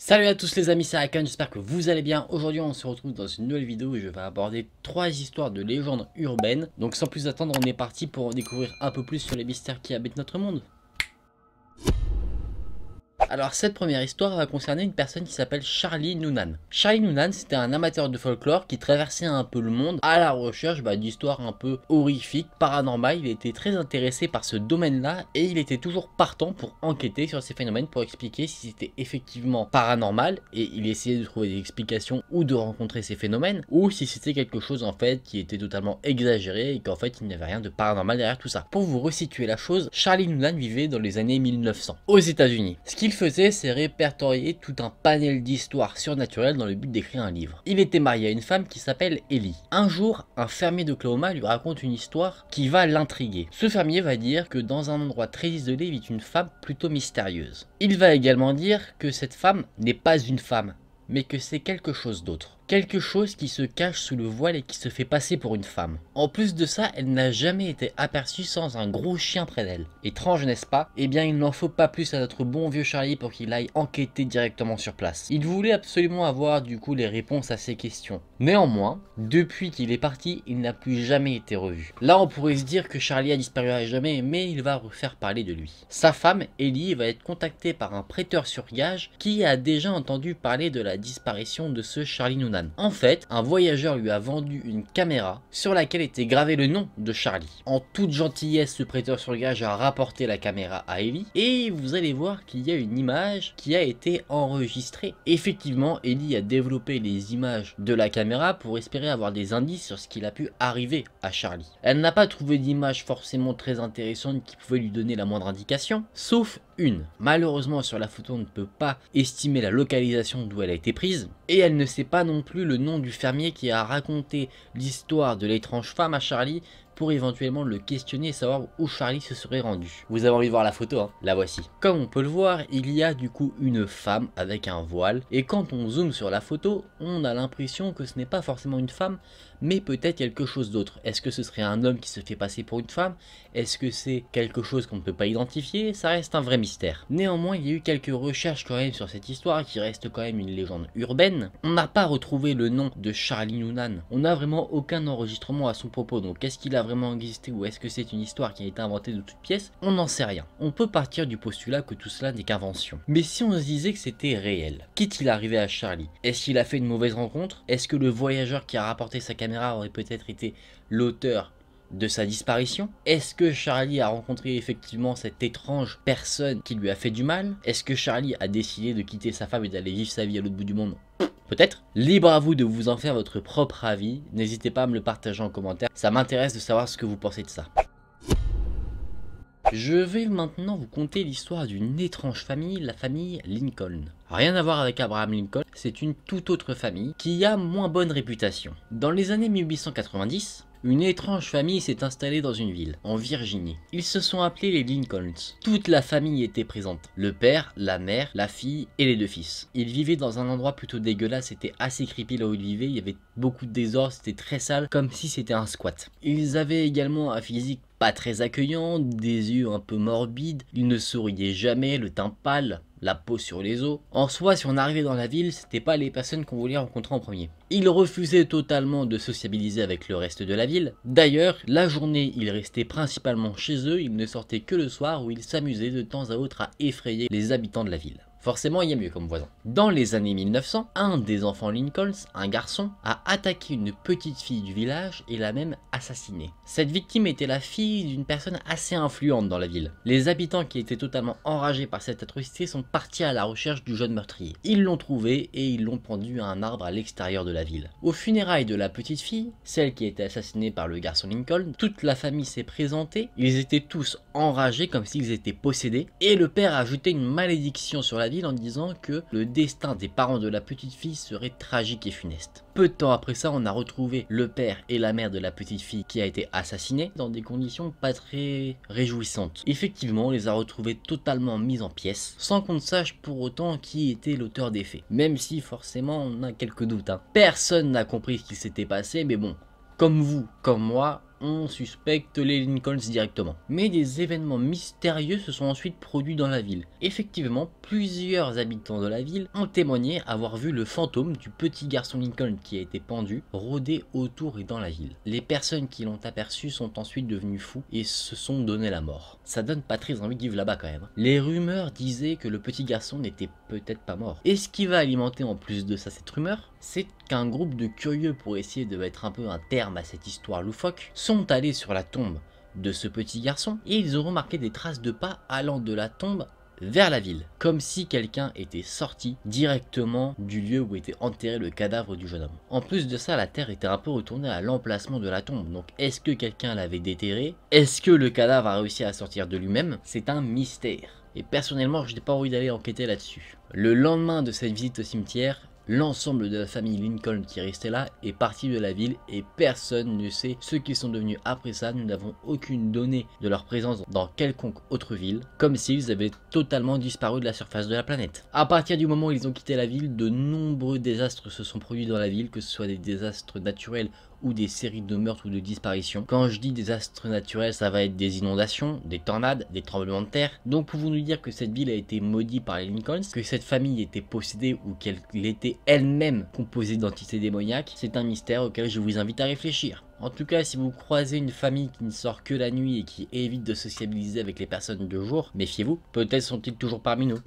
Salut à tous les amis, c'est Rakan, j'espère que vous allez bien. Aujourd'hui on se retrouve dans une nouvelle vidéo où je vais aborder 3 histoires de légendes urbaines. Donc sans plus attendre, on est parti pour en découvrir un peu plus sur les mystères qui habitent notre monde. Alors cette première histoire va concerner une personne qui s'appelle Charlie Noonan. Charlie Noonan, c'était un amateur de folklore qui traversait un peu le monde à la recherche d'histoires un peu horrifiques, paranormales. Il était très intéressé par ce domaine-là et il était toujours partant pour enquêter sur ces phénomènes, pour expliquer si c'était effectivement paranormal, et il essayait de trouver des explications ou de rencontrer ces phénomènes, ou si c'était quelque chose en fait qui était totalement exagéré et qu'en fait il n'y avait rien de paranormal derrière tout ça. Pour vous resituer la chose, Charlie Noonan vivait dans les années 1900 aux États-Unis. Ce qu'il faisait, c'est répertorier tout un panel d'histoires surnaturelles dans le but d'écrire un livre. Il était marié à une femme qui s'appelle Ellie. Un jour, un fermier d'Oklahoma lui raconte une histoire qui va l'intriguer. Ce fermier va dire que dans un endroit très isolé vit une femme plutôt mystérieuse. Il va également dire que cette femme n'est pas une femme, mais que c'est quelque chose d'autre. Quelque chose qui se cache sous le voile et qui se fait passer pour une femme. En plus de ça, elle n'a jamais été aperçue sans un gros chien près d'elle. Étrange, n'est-ce pas? Eh bien, il n'en faut pas plus à notre bon vieux Charlie pour qu'il aille enquêter directement sur place. Il voulait absolument avoir du coup les réponses à ces questions. Néanmoins, depuis qu'il est parti, il n'a plus jamais été revu. Là, on pourrait se dire que Charlie a disparu à jamais, mais il va refaire parler de lui. Sa femme, Ellie, va être contactée par un prêteur sur gage qui a déjà entendu parler de la disparition de ce Charlie Noonan. En fait, un voyageur lui a vendu une caméra sur laquelle était gravé le nom de Charlie. En toute gentillesse, ce prêteur sur gage a rapporté la caméra à Ellie et vous allez voir qu'il y a une image qui a été enregistrée. Effectivement, Ellie a développé les images de la caméra pour espérer avoir des indices sur ce qu'il a pu arriver à Charlie. Elle n'a pas trouvé d'image forcément très intéressante qui pouvait lui donner la moindre indication, sauf une. Malheureusement, sur la photo, on ne peut pas estimer la localisation d'où elle a été prise, et elle ne sait pas non plus le nom du fermier qui a raconté l'histoire de l'étrange femme à Charlie pour éventuellement le questionner et savoir où Charlie se serait rendu. Vous avez envie de voir la photo, hein? La voici. Comme on peut le voir, il y a du coup une femme avec un voile, et quand on zoome sur la photo, on a l'impression que ce n'est pas forcément une femme, mais peut-être quelque chose d'autre. Est-ce que ce serait un homme qui se fait passer pour une femme? Est-ce que c'est quelque chose qu'on ne peut pas identifier? Ça reste un vrai mystère. Néanmoins, il y a eu quelques recherches quand même sur cette histoire qui reste quand même une légende urbaine. On n'a pas retrouvé le nom de Charlie Noonan. On n'a vraiment aucun enregistrement à son propos. Donc est-ce qu'il a vraiment existé ou est-ce que c'est une histoire qui a été inventée de toutes pièces? On n'en sait rien. On peut partir du postulat que tout cela n'est qu'invention. Mais si on se disait que c'était réel, qu'est-il arrivé à Charlie? Est-ce qu'il a fait une mauvaise rencontre? Est-ce que le voyageur qui a rapporté sa caméra aurait peut-être été l'auteur de sa disparition? Est-ce que Charlie a rencontré effectivement cette étrange personne qui lui a fait du mal? Est-ce que Charlie a décidé de quitter sa femme et d'aller vivre sa vie à l'autre bout du monde? Peut-être. Libre à vous de vous en faire votre propre avis. N'hésitez pas à me le partager en commentaire. Ça m'intéresse de savoir ce que vous pensez de ça. Je vais maintenant vous conter l'histoire d'une étrange famille, la famille Lincoln. Rien à voir avec Abraham Lincoln, c'est une toute autre famille qui a moins bonne réputation. Dans les années 1890, une étrange famille s'est installée dans une ville, en Virginie. Ils se sont appelés les Lincolns. Toute la famille était présente. Le père, la mère, la fille et les deux fils. Ils vivaient dans un endroit plutôt dégueulasse, c'était assez creepy là où ils vivaient, il y avait beaucoup de désordre, c'était très sale, comme si c'était un squat. Ils avaient également un physique pas très accueillant, des yeux un peu morbides, ils ne souriaient jamais, le teint pâle, la peau sur les os. En soi, si on arrivait dans la ville, c'était pas les personnes qu'on voulait rencontrer en premier. Ils refusaient totalement de sociabiliser avec le reste de la ville. D'ailleurs, la journée, ils restaient principalement chez eux, ils ne sortaient que le soir où ils s'amusaient de temps à autre à effrayer les habitants de la ville. Forcément, il y a mieux comme voisin. Dans les années 1900, un des enfants Lincolns, un garçon, a attaqué une petite fille du village et l'a même assassinée. Cette victime était la fille d'une personne assez influente dans la ville. Les habitants qui étaient totalement enragés par cette atrocité sont partis à la recherche du jeune meurtrier. Ils l'ont trouvé et ils l'ont pendu à un arbre à l'extérieur de la ville. Aux funérailles de la petite fille, celle qui a été assassinée par le garçon Lincoln, toute la famille s'est présentée, ils étaient tous enragés comme s'ils étaient possédés, et le père a ajouté une malédiction sur la ville en disant que le destin des parents de la petite fille serait tragique et funeste. Peu de temps après ça, on a retrouvé le père et la mère de la petite fille qui a été assassinée dans des conditions pas très réjouissantes. Effectivement, on les a retrouvés totalement mis en pièces, sans qu'on ne sache pour autant qui était l'auteur des faits. Même si forcément on a quelques doutes. Personne n'a compris ce qui s'était passé, mais bon, comme vous, comme moi, on suspecte les Lincolns directement. Mais des événements mystérieux se sont ensuite produits dans la ville. Effectivement, plusieurs habitants de la ville ont témoigné avoir vu le fantôme du petit garçon Lincoln qui a été pendu rôder autour et dans la ville. Les personnes qui l'ont aperçu sont ensuite devenues fous et se sont donné la mort. Ça donne pas très envie de vivre là-bas quand même. Les rumeurs disaient que le petit garçon n'était peut-être pas mort. Et ce qui va alimenter en plus de ça cette rumeur, c'est qu'un groupe de curieux, pour essayer de mettre un peu un terme à cette histoire loufoque, sont allés sur la tombe de ce petit garçon et ils ont remarqué des traces de pas allant de la tombe vers la ville, comme si quelqu'un était sorti directement du lieu où était enterré le cadavre du jeune homme. En plus de ça, la terre était un peu retournée à l'emplacement de la tombe, donc est-ce que quelqu'un l'avait déterré? Est-ce que le cadavre a réussi à sortir de lui-même? C'est un mystère. Et personnellement, je n'ai pas envie d'aller enquêter là-dessus. Le lendemain de cette visite au cimetière, l'ensemble de la famille Lincoln qui restait là est parti de la ville et personne ne sait ce qu'ils sont devenus après ça. Nous n'avons aucune donnée de leur présence dans quelconque autre ville, comme s'ils avaient totalement disparu de la surface de la planète. À partir du moment où ils ont quitté la ville, de nombreux désastres se sont produits dans la ville, que ce soit des désastres naturels ou des séries de meurtres ou de disparitions. Quand je dis désastres naturels, ça va être des inondations, des tornades, des tremblements de terre. Donc pouvons-nous dire que cette ville a été maudite par les Lincolns, que cette famille était possédée ou qu'elle était elle-même composée d'entités démoniaques? C'est un mystère auquel je vous invite à réfléchir. En tout cas, si vous croisez une famille qui ne sort que la nuit et qui évite de sociabiliser avec les personnes de jour, méfiez-vous, peut-être sont-ils toujours parmi nous.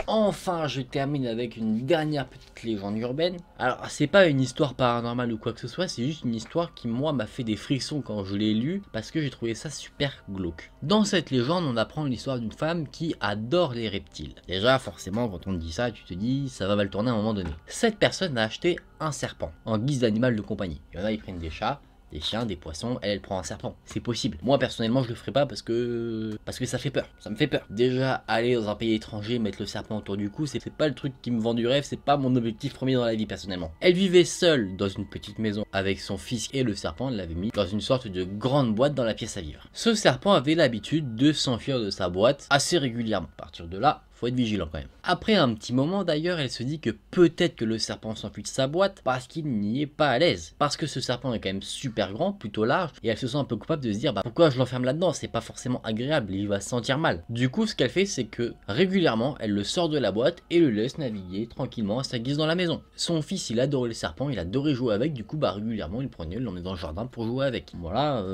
Enfin, je termine avec une dernière petite légende urbaine. Alors, c'est pas une histoire paranormale ou quoi que ce soit, c'est juste une histoire qui, moi, m'a fait des frissons quand je l'ai lue, parce que j'ai trouvé ça super glauque. Dans cette légende, on apprend l'histoire d'une femme qui adore les reptiles. Déjà, forcément, quand on te dit ça, tu te dis, ça va mal tourner à un moment donné. Cette personne a acheté un serpent, en guise d'animal de compagnie. Il y en a, ils prennent des chats, des chiens, des poissons, elle prend un serpent. C'est possible. Moi personnellement je le ferai pas parce que ça fait peur. Ça me fait peur. Déjà aller dans un pays étranger, mettre le serpent autour du cou, c'est pas le truc qui me vend du rêve, c'est pas mon objectif premier dans la vie personnellement. Elle vivait seule dans une petite maison avec son fils et le serpent, elle l'avait mis dans une sorte de grande boîte dans la pièce à vivre. Ce serpent avait l'habitude de s'enfuir de sa boîte assez régulièrement. À partir de là, faut être vigilant quand même. Après un petit moment d'ailleurs, elle se dit que peut-être que le serpent s'enfuit de sa boîte parce qu'il n'y est pas à l'aise. Parce que ce serpent est quand même super grand, plutôt large, et elle se sent un peu coupable de se dire pourquoi je l'enferme là-dedans, c'est pas forcément agréable, il va se sentir mal. Du coup, ce qu'elle fait, c'est que régulièrement, elle le sort de la boîte et le laisse naviguer tranquillement à sa guise dans la maison. Son fils, il adorait le serpent, il adorait jouer avec, du coup, régulièrement, il prenait, il l'emmenait dans le jardin pour jouer avec. Voilà,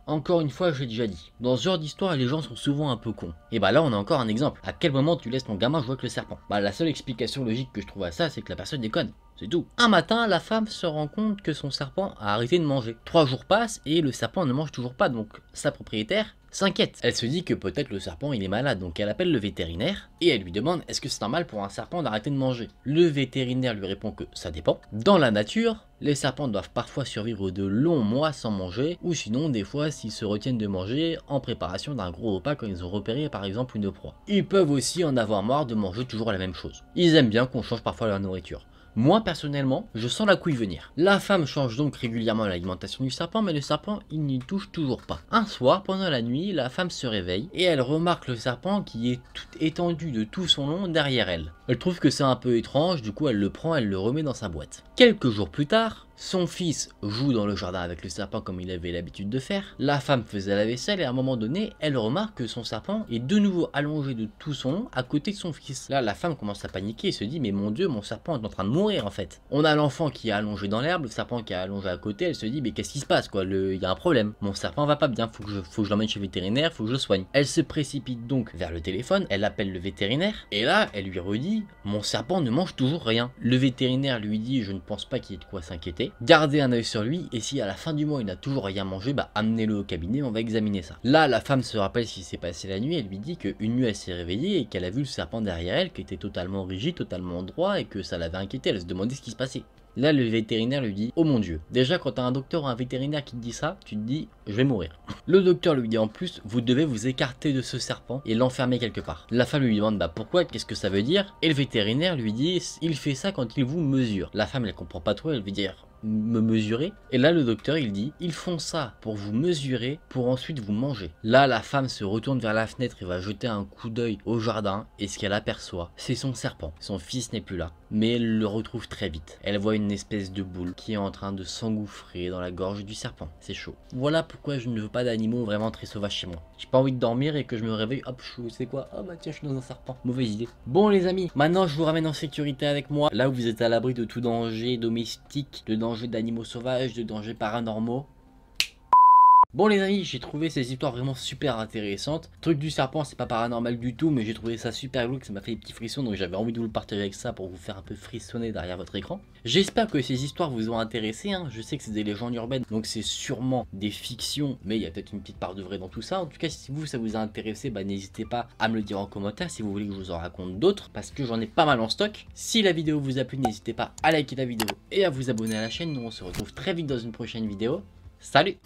encore une fois, je l'ai déjà dit. Dans ce genre d'histoire, les gens sont souvent un peu cons. Et là, on a encore un exemple. À quel moment tu laisses ton gamin jouer avec le serpent? La seule explication logique que je trouve à ça, c'est que la personne déconne. C'est tout. Un matin, la femme se rend compte que son serpent a arrêté de manger. 3 jours passent et le serpent ne mange toujours pas, donc sa propriétaire s'inquiète. Elle se dit que peut-être le serpent il est malade, donc elle appelle le vétérinaire et elle lui demande est-ce que c'est normal pour un serpent d'arrêter de manger. Le vétérinaire lui répond que ça dépend. Dans la nature, les serpents doivent parfois survivre de longs mois sans manger, ou sinon des fois s'ils se retiennent de manger en préparation d'un gros repas quand ils ont repéré par exemple une proie. Ils peuvent aussi en avoir marre de manger toujours la même chose. Ils aiment bien qu'on change parfois leur nourriture. Moi personnellement, je sens la couille venir. La femme change donc régulièrement l'alimentation du serpent, mais le serpent il n'y touche toujours pas. Un soir, pendant la nuit, la femme se réveille et elle remarque le serpent qui est tout étendu de tout son long derrière elle. Elle trouve que c'est un peu étrange, du coup elle le prend, elle le remet dans sa boîte. Quelques jours plus tard, son fils joue dans le jardin avec le serpent comme il avait l'habitude de faire. La femme faisait la vaisselle et à un moment donné, elle remarque que son serpent est de nouveau allongé de tout son long à côté de son fils. Là, la femme commence à paniquer et se dit mais mon Dieu, mon serpent est en train de mourir en fait. On a l'enfant qui est allongé dans l'herbe, le serpent qui est allongé à côté, elle se dit mais qu'est-ce qui se passe quoi, il y a un problème. Mon serpent va pas bien, faut que je l'emmène chez le vétérinaire, faut que je le soigne. Elle se précipite donc vers le téléphone, elle appelle le vétérinaire et là, elle lui redit mon serpent ne mange toujours rien. Le vétérinaire lui dit je ne pense pas qu'il y ait de quoi s'inquiéter. Gardez un œil sur lui et si à la fin du mois il n'a toujours rien mangé, amenez-le au cabinet, on va examiner ça. Là, la femme se rappelle ce qui s'est passé la nuit, elle lui dit qu'une nuit elle s'est réveillée et qu'elle a vu le serpent derrière elle qui était totalement rigide, totalement droit et que ça l'avait inquiété, elle se demandait ce qui se passait. Là, le vétérinaire lui dit oh mon Dieu. Déjà, quand t'as un docteur ou un vétérinaire qui te dit ça, tu te dis je vais mourir. Le docteur lui dit en plus vous devez vous écarter de ce serpent et l'enfermer quelque part. La femme lui demande pourquoi, qu'est-ce que ça veut dire? Et le vétérinaire lui dit il fait ça quand il vous mesure. La femme elle comprend pas trop, elle veut dire me mesurer. Et là le docteur il dit ils font ça pour vous mesurer pour ensuite vous manger. Là la femme se retourne vers la fenêtre et va jeter un coup d'œil au jardin et ce qu'elle aperçoit c'est son serpent. Son fils n'est plus là mais elle le retrouve très vite. Elle voit une une espèce de boule qui est en train de s'engouffrer dans la gorge du serpent. C'est chaud. Voilà pourquoi je ne veux pas d'animaux vraiment très sauvages chez moi. J'ai pas envie de dormir et que je me réveille, hop, c'est quoi? Oh bah tiens, je suis dans un serpent. Mauvaise idée. Bon les amis, maintenant je vous ramène en sécurité avec moi. Là où vous êtes à l'abri de tout danger domestique, de danger d'animaux sauvages, de dangers paranormaux. Bon les amis, j'ai trouvé ces histoires vraiment super intéressantes. Le truc du serpent, c'est pas paranormal du tout, mais j'ai trouvé ça super glauque, ça m'a fait des petits frissons, donc j'avais envie de vous le partager avec ça pour vous faire un peu frissonner derrière votre écran. J'espère que ces histoires vous ont intéressé, hein. Je sais que c'est des légendes urbaines, donc c'est sûrement des fictions, mais il y a peut-être une petite part de vrai dans tout ça. En tout cas, si vous, ça vous a intéressé, bah n'hésitez pas à me le dire en commentaire si vous voulez que je vous en raconte d'autres, parce que j'en ai pas mal en stock. Si la vidéo vous a plu, n'hésitez pas à liker la vidéo et à vous abonner à la chaîne. Nous on se retrouve très vite dans une prochaine vidéo. Salut!